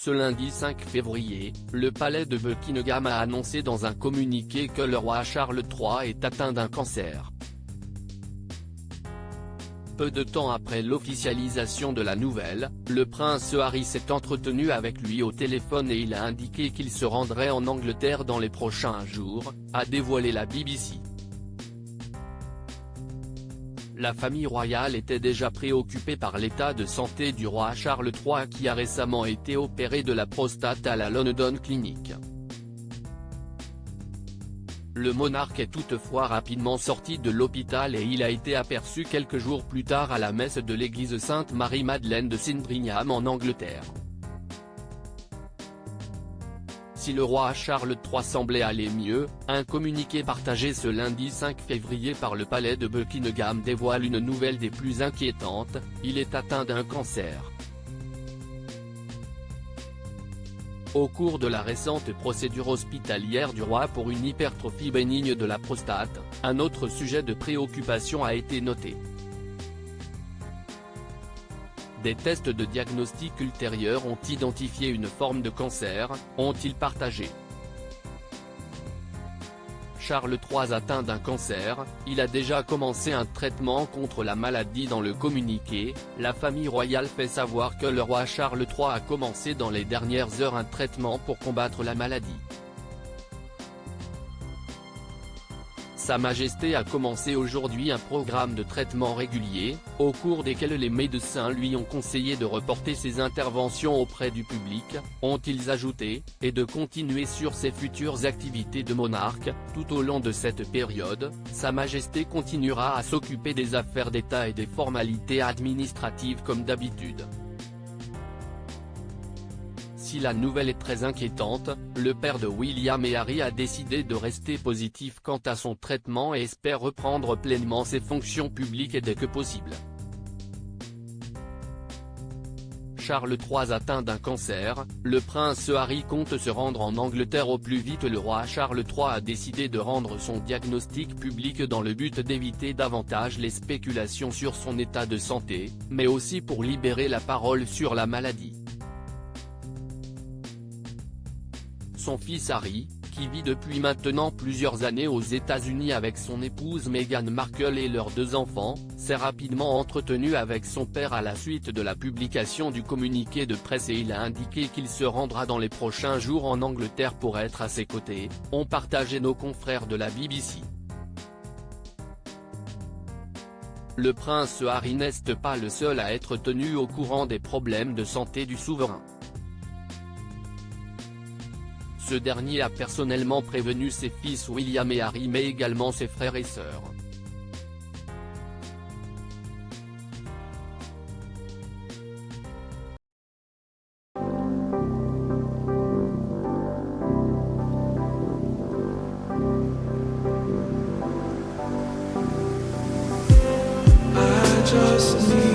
Ce lundi 5 février, le palais de Buckingham a annoncé dans un communiqué que le roi Charles III est atteint d'un cancer. Peu de temps après l'officialisation de la nouvelle, le prince Harry s'est entretenu avec lui au téléphone et il a indiqué qu'il se rendrait en Angleterre dans les prochains jours, a dévoilé la BBC. La famille royale était déjà préoccupée par l'état de santé du roi Charles III qui a récemment été opéré de la prostate à la London Clinic. Le monarque est toutefois rapidement sorti de l'hôpital et il a été aperçu quelques jours plus tard à la messe de l'église Sainte-Marie-Madeleine de Sandringham en Angleterre. Si le roi Charles III semblait aller mieux, un communiqué partagé ce lundi 5 février par le palais de Buckingham dévoile une nouvelle des plus inquiétantes, il est atteint d'un cancer. Au cours de la récente procédure hospitalière du roi pour une hypertrophie bénigne de la prostate, un autre sujet de préoccupation a été noté. Des tests de diagnostic ultérieurs ont identifié une forme de cancer, ont-ils partagé. Charles III atteint d'un cancer, il a déjà commencé un traitement contre la maladie. Dans le communiqué, la famille royale fait savoir que le roi Charles III a commencé dans les dernières heures un traitement pour combattre la maladie. Sa Majesté a commencé aujourd'hui un programme de traitement régulier, au cours desquels les médecins lui ont conseillé de reporter ses interventions auprès du public, ont-ils ajouté, et de continuer sur ses futures activités de monarque. Tout au long de cette période, Sa Majesté continuera à s'occuper des affaires d'État et des formalités administratives comme d'habitude. Si la nouvelle est très inquiétante, le père de William et Harry a décidé de rester positif quant à son traitement et espère reprendre pleinement ses fonctions publiques dès que possible. Charles III atteint d'un cancer, le prince Harry compte se rendre en Angleterre au plus vite. Le roi Charles III a décidé de rendre son diagnostic public dans le but d'éviter davantage les spéculations sur son état de santé, mais aussi pour libérer la parole sur la maladie. Son fils Harry, qui vit depuis maintenant plusieurs années aux États-Unis avec son épouse Meghan Markle et leurs 2 enfants, s'est rapidement entretenu avec son père à la suite de la publication du communiqué de presse et il a indiqué qu'il se rendra dans les prochains jours en Angleterre pour être à ses côtés, ont partagé nos confrères de la BBC. Le prince Harry n'est pas le seul à être tenu au courant des problèmes de santé du souverain. Ce dernier a personnellement prévenu ses fils William et Harry mais également ses frères et sœurs. I just need